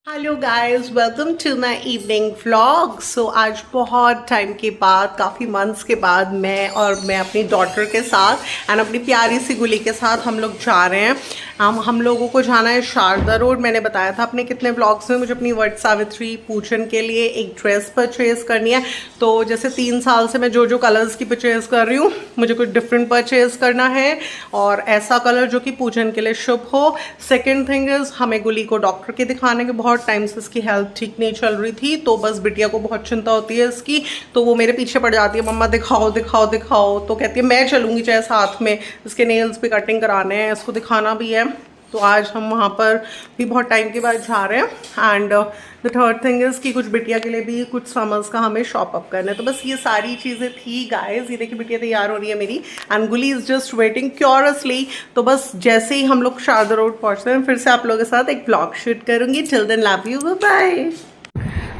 Hello guys, welcome to my evening vlog. So आज बहुत time के बाद, काफ़ी मंथ्स के बाद मैं अपनी डॉटर के साथ एंड अपनी प्यारी सी गुली के साथ हम लोग जा रहे हैं। हम लोगों को जाना है शारदा रोड। मैंने बताया था अपने कितने व्लॉग्स में, मुझे अपनी वट सावित्री पूजन के लिए एक ड्रेस परचेज़ करनी है। तो जैसे 3 साल से मैं जो कलर्स की परचेज़ कर रही हूँ, मुझे कुछ डिफरेंट परचेज़ करना है और ऐसा कलर जो कि पूजन के लिए शुभ हो। सेकेंड थिंग इज़, हमें गुली को डॉक्टर के दिखाने के बहुत टाइम से इसकी हेल्थ ठीक नहीं चल रही थी, तो बस बिटिया को बहुत चिंता होती है इसकी। तो वो मेरे पीछे पड़ जाती है, मम्मा दिखाओ दिखाओ दिखाओ। तो कहती है मैं चलूँगी चाहे साथ में। इसके नेल्स भी कटिंग कराने हैं, इसको दिखाना भी है। तो आज हम वहाँ पर भी बहुत टाइम के बाद जा रहे हैं। And the third thing is कि कुछ बिटिया के लिए भी कुछ समर्स का हमें शॉप अप करना है। तो बस ये सारी चीज़ें थी गाइस। ये देखिए बिटिया तैयार हो रही है मेरी एंड गुली इज़ जस्ट वेटिंग क्यूरियसली। तो बस जैसे ही हम लोग शारदा रोड पहुँचते हैं, फिर से आप लोगों के साथ एक ब्लॉग शूट करूँगी। Till then love you, bye.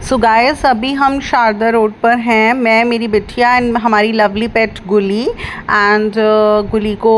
So guys, अभी हम शारदा रोड पर हैं, मैं, मेरी बिटिया एंड हमारी लवली पेट गुली। एंड गुली को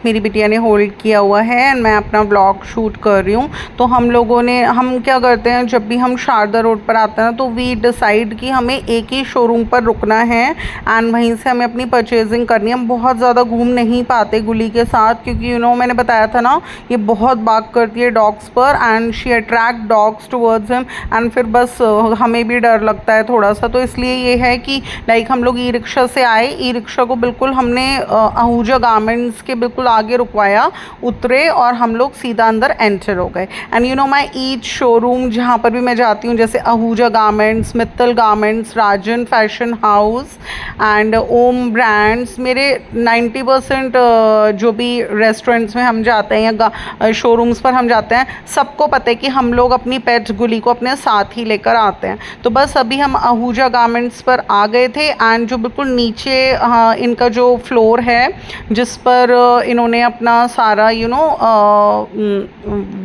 मेरी बिटिया ने होल्ड किया हुआ है एंड मैं अपना व्लॉग शूट कर रही हूँ। तो हम क्या करते हैं, जब भी हम शारदा रोड पर आते हैं तो वी डिसाइड कि हमें एक ही शोरूम पर रुकना है एंड वहीं से हमें अपनी परचेजिंग करनी है। हम बहुत ज़्यादा घूम नहीं पाते गुली के साथ, क्योंकि मैंने बताया था ना, ये बहुत बात करती है डॉग्स पर and she attract dogs towards him. And फिर बस हमें भी डर लगता है थोड़ा सा। तो इसलिए ये है कि लाइक हम लोग ई रिक्शा से आए, ई रिक्शा को बिल्कुल हमने आहूजा गारमेंट्स के बिल्कुल आगे रुकवाया, उतरे और हम लोग सीधा अंदर एंटर हो गए। एंड माई ईच शोरूम जहाँ पर भी मैं जाती हूँ, जैसे Ahuja garments, Mittal garments, Rajan fashion house and Om brands, मेरे 90% जो भी रेस्टोरेंट्स में हम जाते हैं या शोरूम्स पर हम जाते हैं, सबको पता है कि हम लोग अपनी पेट गुली को अपने साथ ही लेकर आते हैं। तो बस अभी हम आहूजा गारमेंट्स पर आ गए थे एंड जो बिल्कुल नीचे इनका जो फ्लोर है, जिस पर इन्होंने अपना सारा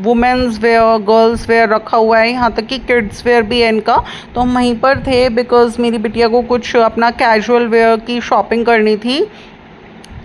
वुमेन्स वेयर, गर्ल्स वेयर रखा हुआ है, यहाँ तक कि किड्स वेयर भी है इनका। तो हम वहीं पर थे बिकॉज़ मेरी बिटिया को कुछ अपना कैजुअल वेयर की शॉपिंग करनी थी।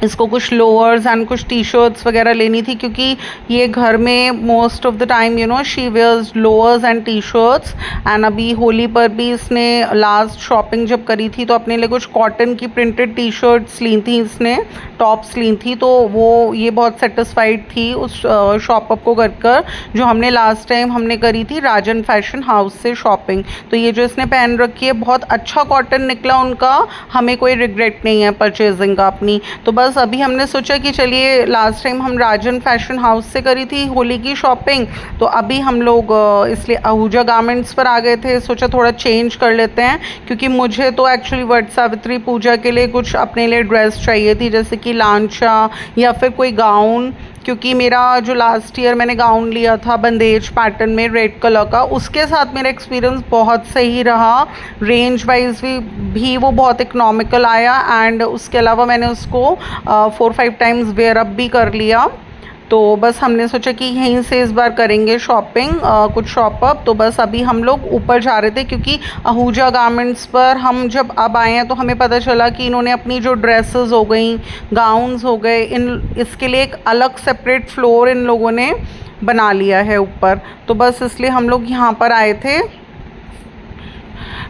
इसको कुछ लोअर्स एंड कुछ टी शर्ट्स वगैरह लेनी थी, क्योंकि ये घर में most of the time she wears lowers and T shirts. And अभी होली पर भी इसने लास्ट शॉपिंग जब करी थी तो अपने लिए कुछ कॉटन की प्रिंटेड टी शर्ट्स ली थी, इसने टॉप्स ली थी। तो ये बहुत सेटिस्फाइड थी उस शॉप अप को कर जो हमने लास्ट टाइम हमने करी थी राजन फैशन हाउस से शॉपिंग। तो ये जो इसने पहन रखी है, बहुत अच्छा कॉटन निकला उनका, हमें कोई रिग्रेट नहीं है परचेजिंग का अपनी। तो बस अभी हमने सोचा कि चलिए, लास्ट टाइम हम राजन फैशन हाउस से करी थी होली की शॉपिंग, तो अभी हम लोग इसलिए आहूजा गारमेंट्स पर आ गए थे। सोचा थोड़ा चेंज कर लेते हैं, क्योंकि मुझे तो एक्चुअली वट सावित्री पूजा के लिए कुछ अपने लिए ड्रेस चाहिए थी, जैसे कि लांचा या फिर कोई गाउन। क्योंकि मेरा जो लास्ट ईयर मैंने गाउन लिया था बंदेज पैटर्न में रेड कलर का, उसके साथ मेरा एक्सपीरियंस बहुत सही रहा। रेंज वाइज भी वो बहुत इकोनॉमिकल आया एंड उसके अलावा मैंने उसको 4-5 टाइम्स वेयर अप भी कर लिया। तो बस हमने सोचा कि यहीं से इस बार करेंगे शॉपिंग, कुछ शॉप अप। तो बस अभी हम लोग ऊपर जा रहे थे, क्योंकि आहूजा गारमेंट्स पर हम जब अब आए हैं तो हमें पता चला कि इन्होंने अपनी जो ड्रेसेस हो गई, गाउन्स हो गए, इसके लिए एक अलग सेपरेट फ्लोर इन लोगों ने बना लिया है ऊपर। तो बस इसलिए हम लोग यहाँ पर आए थे।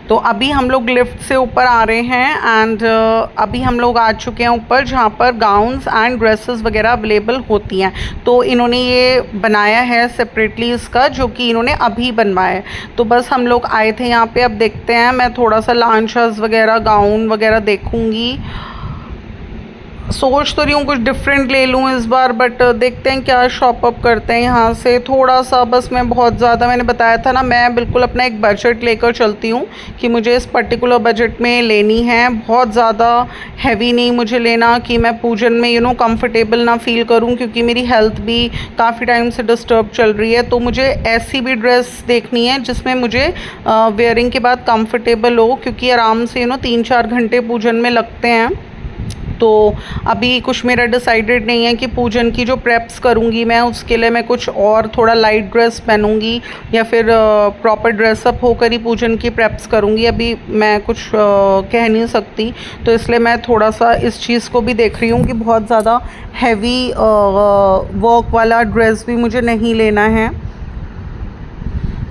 तो अभी हम लोग लिफ्ट से ऊपर आ रहे हैं एंड अभी हम लोग आ चुके हैं ऊपर, जहाँ पर गाउन्स एंड ड्रेसेस वगैरह अवेलेबल होती हैं। तो इन्होंने ये बनाया है सेपरेटली इसका, जो कि इन्होंने अभी बनवाया है। तो बस हम लोग आए थे यहाँ पे, अब देखते हैं, मैं थोड़ा सा लांचास वगैरह, गाउन वगैरह देखूँगी। सोच तो रही हूँ कुछ डिफरेंट ले लूँ इस बार, बट देखते हैं क्या शॉप अप करते हैं यहाँ से थोड़ा सा। बस मैं बहुत ज़्यादा, मैंने बताया था ना, मैं बिल्कुल अपना एक बजट लेकर चलती हूँ कि मुझे इस पर्टिकुलर बजट में लेनी है। बहुत ज़्यादा हैवी नहीं मुझे लेना कि मैं पूजन में कंफर्टेबल ना फील करूँ, क्योंकि मेरी हेल्थ भी काफ़ी टाइम से डिस्टर्ब चल रही है। तो मुझे ऐसी भी ड्रेस देखनी है जिसमें मुझे वेयरिंग के बाद कंफर्टेबल हो, क्योंकि आराम से 3-4 घंटे पूजन में लगते हैं। तो अभी कुछ मेरा डिसाइडेड नहीं है कि पूजन की जो प्रेप्स करूँगी मैं, उसके लिए मैं कुछ और थोड़ा लाइट ड्रेस पहनूँगी या फिर प्रॉपर ड्रेसअप होकर ही पूजन की प्रेप्स करूँगी। अभी मैं कुछ कह नहीं सकती, तो इसलिए मैं थोड़ा सा इस चीज़ को भी देख रही हूँ कि बहुत ज़्यादा हैवी वर्क वाला ड्रेस भी मुझे नहीं लेना है।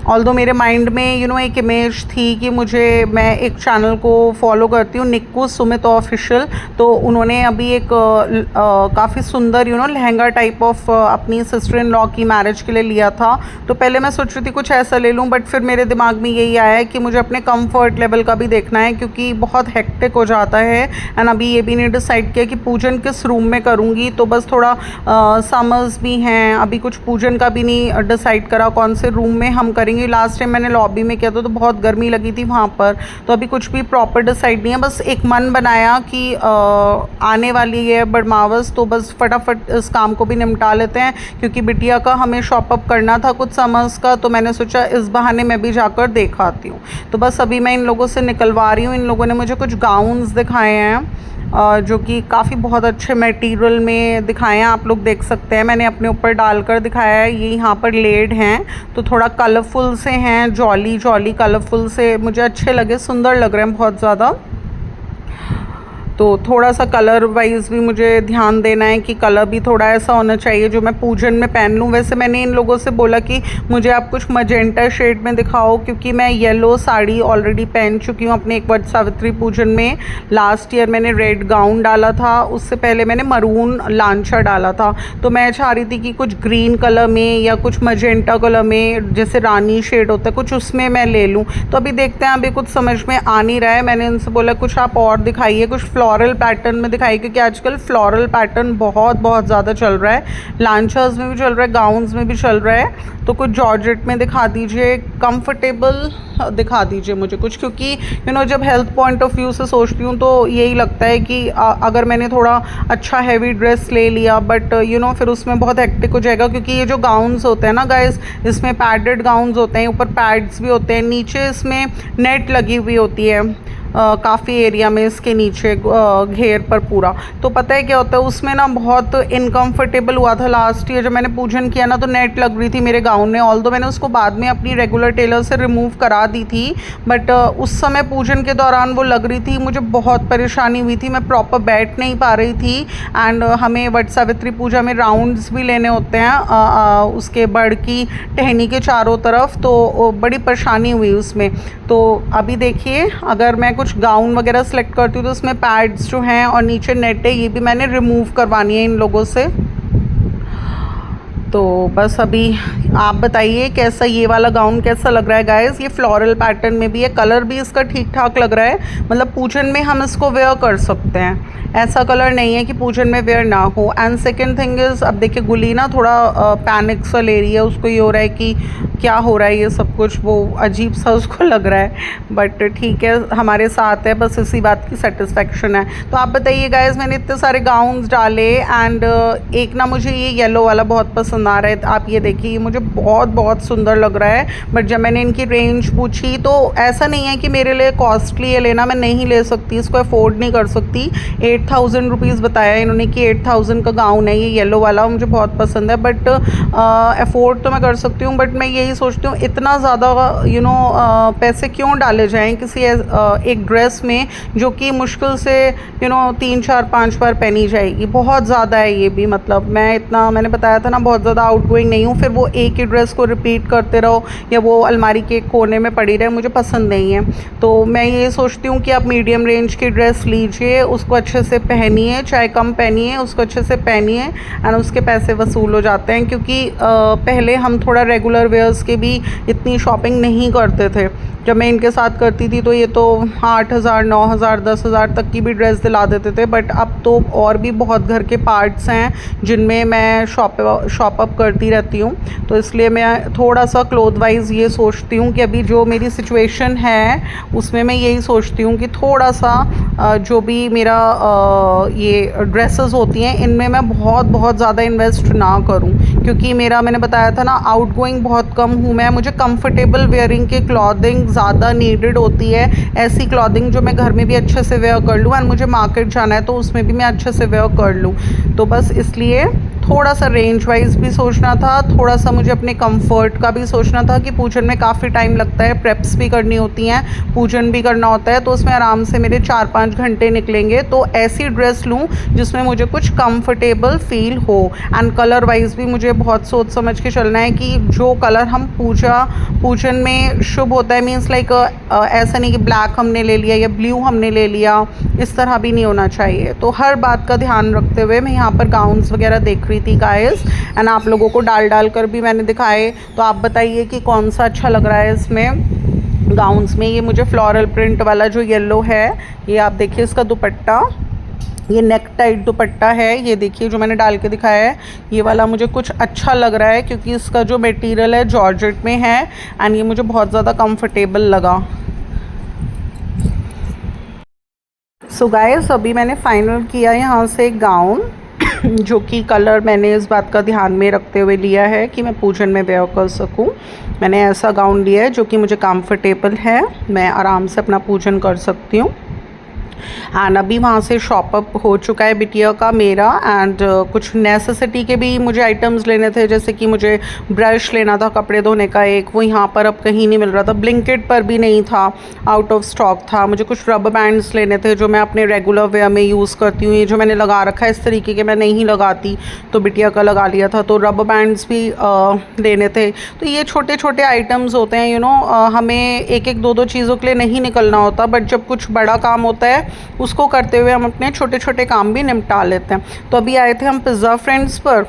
ऑल्दो मेरे माइंड में एक इमेज थी कि मैं एक चैनल को फॉलो करती हूँ, निक्कू सुमित ऑफिशियल। तो उन्होंने अभी एक काफ़ी सुंदर लहंगा टाइप ऑफ अपनी सिस्टर इन लॉ की मैरिज के लिए लिया था। तो पहले मैं सोच रही थी कुछ ऐसा ले लूँ, बट फिर मेरे दिमाग में यही आया है कि मुझे अपने कंफर्ट लेवल का भी देखना है, क्योंकि बहुत हेक्टिक हो जाता है। एंड अभी ये भी नहीं डिसाइड किया कि पूजन किस रूम में करूँगी, तो बस थोड़ा समर्स भी हैं, अभी कुछ पूजन का भी नहीं डिसाइड करा कौन से रूम में हम करेंगे। लास्ट टाइम मैंने लॉबी में किया था तो बहुत गर्मी लगी थी वहाँ पर, तो अभी कुछ भी प्रॉपर डिसाइड नहीं है। बस एक मन बनाया कि आने वाली है बरमावस, तो बस फटाफट इस काम को भी निपटा लेते हैं, क्योंकि बिटिया का हमें शॉप अप करना था कुछ समर्स का, तो मैंने सोचा इस बहाने मैं भी जाकर देख आती हूँ। तो बस अभी मैं इन लोगों से निकलवा रही हूँ। इन लोगों ने मुझे कुछ गाउन्स दिखाए हैं जो कि काफ़ी बहुत अच्छे मटेरियल में दिखाए हैं, आप लोग देख सकते हैं। मैंने अपने ऊपर डालकर दिखाया है, ये यहाँ पर लेड हैं, तो थोड़ा कलरफुल से हैं, जॉली जॉली कलरफुल से मुझे अच्छे लगे, सुंदर लग रहे हैं बहुत ज़्यादा। तो थोड़ा सा कलर वाइज भी मुझे ध्यान देना है कि कलर भी थोड़ा ऐसा होना चाहिए जो मैं पूजन में पहन लूँ। वैसे मैंने इन लोगों से बोला कि मुझे आप कुछ मजेंटा शेड में दिखाओ, क्योंकि मैं येलो साड़ी ऑलरेडी पहन चुकी हूँ अपने एक वट सावित्री पूजन में। लास्ट ईयर मैंने रेड गाउन डाला था, उससे पहले मैंने मरून लांचा डाला था। तो मैं चाह रही थी कि कुछ ग्रीन कलर में या कुछ मजेंटा कलर में, जैसे रानी शेड होता है, कुछ उसमें मैं ले लूँ। तो अभी देखते हैं, अभी कुछ समझ में आ नहीं रहा है। मैंने इनसे बोला कुछ आप और दिखाइए, कुछ फ्लोरल पैटर्न में दिखाई, क्योंकि आजकल फ्लोरल पैटर्न बहुत ज़्यादा चल रहा है। लांचास में भी चल रहा है, गाउन्स में भी चल रहा है। तो कुछ जॉर्जेट में दिखा दीजिए, कंफर्टेबल दिखा दीजिए मुझे कुछ, क्योंकि जब हेल्थ पॉइंट ऑफ व्यू से सोचती हूँ तो यही लगता है कि अगर मैंने थोड़ा अच्छा हैवी ड्रेस ले लिया, बट फिर उसमें बहुत हेक्टिक हो जाएगा, क्योंकि ये जो गाउन्स होते हैं ना गाइस, इसमें पैडेड गाउन्स होते हैं, ऊपर पैड्स भी होते हैं, नीचे इसमें नेट लगी हुई होती है काफ़ी एरिया में, इसके नीचे घेर पर पूरा। तो पता है क्या होता है उसमें ना, बहुत इनकम्फर्टेबल हुआ था लास्ट ईयर जब मैंने पूजन किया ना, तो नेट लग रही थी मेरे गाउन में। ऑल्दो मैंने उसको बाद में अपनी रेगुलर टेलर से रिमूव करा दी थी, बट उस समय पूजन के दौरान वो लग रही थी, मुझे बहुत परेशानी हुई थी, मैं प्रॉपर बैठ नहीं पा रही थी। एंड हमें वट सावित्री पूजा में राउंड्स भी लेने होते हैं उसके बड़ की टहनी के चारों तरफ, तो बड़ी परेशानी हुई उसमें। तो अभी देखिए, अगर मैं कुछ गाउन वगैरह सेलेक्ट करती हूँ तो उसमें पैड्स जो हैं और नीचे नेट है, ये भी मैंने रिमूव करवानी है इन लोगों से। तो बस अभी आप बताइए कैसा ये वाला गाउन कैसा लग रहा है गाइस। ये फ्लोरल पैटर्न में भी है, कलर भी इसका ठीक ठाक लग रहा है, मतलब पूजन में हम इसको वेयर कर सकते हैं, ऐसा कलर नहीं है कि पूजन में वेयर ना हो। एंड सेकंड थिंग इज़, अब देखिए गुली ना थोड़ा पैनिक सा ले रही है, उसको ये हो रहा है कि क्या हो रहा है ये सब कुछ, वो अजीब सा उसको लग रहा है, बट ठीक है हमारे साथ है, बस इसी बात की सेटिस्फेक्शन है। तो आप बताइए गाइस, मैंने इतने सारे गाउन्स डाले एंड एक ना मुझे ये येलो वाला बहुत पसंद आ रहा है, आप ये देखिए मुझे बहुत सुंदर लग रहा है। बट जब मैंने इनकी रेंज पूछी तो ऐसा नहीं है कि मेरे लिए कॉस्टली है लेना, मैं नहीं ले सकती, इसको अफोर्ड नहीं कर सकती। 8000 रुपीज़ बताया इन्होंने कि 8000 का गाउन है ये येलो वाला, मुझे बहुत पसंद है, बट अफोर्ड तो मैं कर सकती हूँ। बट मैं यही सोचती हूँ इतना ज़्यादा पैसे क्यों डाले जाएँ किसी एक ड्रेस में जो कि मुश्किल से 3 4 5 बार पहनी जाएगी, बहुत ज़्यादा है ये भी। मतलब मैंने बताया था ना, बहुत ज़्यादा आउटगोइंग नहीं हूँ, फिर वो एक ही ड्रेस को रिपीट करते रहो या वो अलमारी के कोने में पड़ी रहे, मुझे पसंद नहीं है। तो मैं ये सोचती हूँ कि आप मीडियम रेंज की ड्रेस लीजिए, उसको अच्छे से पहनिए, चाहे कम पहनिए, उसको अच्छे से पहनिए एंड उसके पैसे वसूल हो जाते हैं। क्योंकि पहले हम थोड़ा रेगुलर वेयर्स के भी इतनी शॉपिंग नहीं करते थे, जब मैं इनके साथ करती थी तो ये तो 8000 9000 10,000 तक की भी ड्रेस दिला देते थे। बट अब तो और भी बहुत घर के पार्ट्स हैं जिनमें मैं शॉप अप करती रहती हूँ, तो इसलिए मैं थोड़ा सा क्लोथ वाइज ये सोचती हूँ कि अभी जो मेरी सिचुएशन है उसमें मैं यही सोचती हूँ कि थोड़ा सा जो भी मेरा ये ड्रेसेस होती हैं इनमें मैं बहुत ज़्यादा इन्वेस्ट ना करूँ, क्योंकि मैंने बताया था ना, आउटगोइंग बहुत कम हूँ मैं, मुझे कंफर्टेबल वेयरिंग की क्लॉथिंग ज़्यादा नीडेड होती है, ऐसी क्लॉथिंग जो मैं घर में भी अच्छे से वेयर कर लूँ एंड मुझे मार्केट जाना है तो उसमें भी मैं अच्छे से वेयर कर लूँ। तो बस इसलिए थोड़ा सा रेंज वाइज भी सोचना था, थोड़ा सा मुझे अपने कंफर्ट का भी सोचना था कि पूजन में काफ़ी टाइम लगता है, प्रेप्स भी करनी होती हैं, पूजन भी करना होता है, तो उसमें आराम से मेरे 4-5 घंटे निकलेंगे। तो ऐसी ड्रेस लूँ जिसमें मुझे कुछ कंफर्टेबल फील हो। एंड कलर वाइज भी मुझे बहुत सोच समझ के चलना है कि जो कलर हम पूजन में शुभ होता है, मीन्स लाइक ऐसा नहीं कि ब्लैक हमने ले लिया या ब्लू हमने ले लिया, इस तरह भी नहीं होना चाहिए। तो हर बात का ध्यान रखते हुए मैं यहाँ पर गाउन्स वगैरह देख रही थी गाइस, एंड आप लोगों को डाल कर भी मैंने दिखाए। तो आप बताइए कि कौन सा अच्छा लग रहा है इसमें गाउन्स में। ये मुझे फ्लोरल प्रिंट वाला जो येलो है, ये आप देखिए इसका दुपट्टा, ये नेक टाइट दुपट्टा है, ये देखिए जो मैंने डाल के दिखाया है, ये वाला मुझे कुछ अच्छा लग रहा है क्योंकि इसका जो मटेरियल है जॉर्जेट में है एंड ये मुझे बहुत ज़्यादा कंफर्टेबल लगा। सो गाइस, अभी मैंने फ़ाइनल किया यहाँ से गाउन जो कि कलर मैंने इस बात का ध्यान में रखते हुए लिया है कि मैं पूजन में वेयर कर सकूं। मैंने ऐसा गाउन लिया है जो कि मुझे कंफर्टेबल है, मैं आराम से अपना पूजन कर सकती हूँ। एंड अभी वहाँ से शॉप अप हो चुका है बिटिया का मेरा, एंड कुछ नेसेसिटी के भी मुझे आइटम्स लेने थे, जैसे कि मुझे ब्रश लेना था कपड़े धोने का एक, वो यहाँ पर अब कहीं नहीं मिल रहा था, ब्लिंकिट पर भी नहीं था, आउट ऑफ स्टॉक था। मुझे कुछ रबर बैंड्स लेने थे जो मैं अपने रेगुलर वेयर में यूज़ करती हूँ, ये जो मैंने लगा रखा है इस तरीके के मैं नहीं लगाती, तो बिटिया का लगा लिया था। तो रबर बैंड्स भी लेने थे। तो ये छोटे छोटे आइटम्स होते हैं, हमें एक एक दो चीज़ों के लिए नहीं निकलना होता, बट जब कुछ बड़ा काम होता है उसको करते हुए हम अपने छोटे छोटे काम भी निपटा लेते हैं। तो अभी आए थे हम पिज़्ज़ा फ्रेंड्स पर।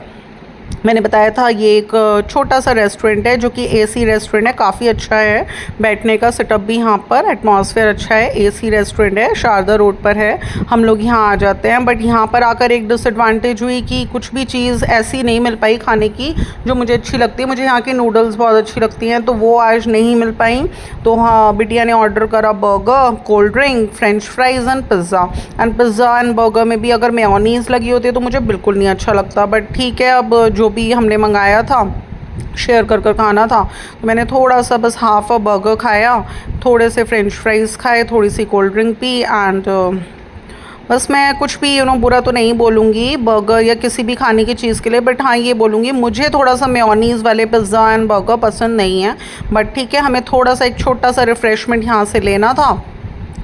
मैंने बताया था ये एक छोटा सा रेस्टोरेंट है जो कि एसी रेस्टोरेंट है, काफ़ी अच्छा है, बैठने का सेटअप भी यहाँ पर, एटमॉस्फेयर अच्छा है, एसी रेस्टोरेंट है, शारदा रोड पर है। हम लोग यहाँ आ जाते हैं, बट यहाँ पर आकर एक डिसएडवांटेज हुई कि कुछ भी चीज़ ऐसी नहीं मिल पाई खाने की जो मुझे अच्छी लगती है। मुझे यहाँ की नूडल्स बहुत अच्छी लगती हैं, तो वो आज नहीं मिल पाई। तो हाँ, बिटिया ने ऑर्डर करा burger, cold drink, French fries and pizza and burger में भी अगर मेयोनीज़ लगी होती है तो मुझे बिल्कुल नहीं अच्छा लगता, बट ठीक है, अब जो भी हमने मंगाया था शेयर कर खाना था, तो मैंने थोड़ा सा बस हाफ अ बर्गर खाया, थोड़े से फ्रेंच फ्राइज़ खाए, थोड़ी सी कोल्ड ड्रिंक पी, एंड बस मैं कुछ भी बुरा तो नहीं बोलूँगी बर्गर या किसी भी खाने की चीज़ के लिए, बट हाँ ये बोलूँगी मुझे थोड़ा सा मेयोनीज़ वाले पिज़्ज़ा एंड बर्गर पसंद नहीं है। बट ठीक है, हमें थोड़ा सा एक छोटा सा रिफ़्रेशमेंट यहाँ से लेना था,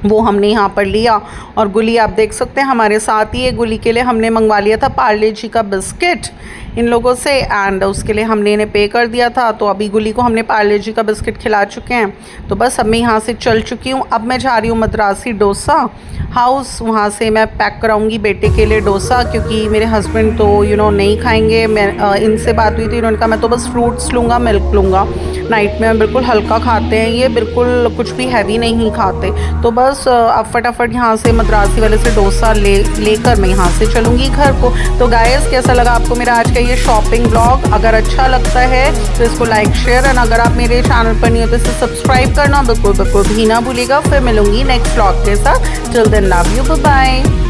वो हमने यहाँ पर लिया। और गुली आप देख सकते हैं हमारे साथ ही है, गुली के लिए हमने मंगवा लिया था पार्ले जी का बिस्किट इन लोगों से, एंड उसके लिए हमने इन्हें पे कर दिया था। तो अभी गुली को हमने पार्ले जी का बिस्किट खिला चुके हैं। तो बस अब मैं यहाँ से चल चुकी हूँ। अब मैं जा रही हूँ मद्रासी डोसा हाउस, वहाँ से मैं पैक कराऊंगी बेटे के लिए डोसा, क्योंकि मेरे हस्बैंड तो नहीं खाएंगे। मैं इनसे बात हुई थी, इन्होंने कहा मैं तो बस फ्रूट्स लूँगा, मिल्क लूँगा, नाइट में बिल्कुल हल्का खाते हैं ये, बिल्कुल कुछ भी हैवी नहीं खाते। तो बस अब फटाफट यहाँ से मद्रासी वाले से डोसा लेकर मैं यहाँ से चलूँगी घर को। तो गाइस, कैसा लगा आपको मेरा आज का ये शॉपिंग ब्लॉग? अगर अच्छा लगता है तो इसको लाइक शेयर, एंड अगर आप मेरे चैनल पर नहीं हो तो इसे सब्सक्राइब करना बिल्कुल भी ना भूलिएगा। फिर मिलूंगी नेक्स्ट ब्लॉग के साथ। Till then, love you, bye bye.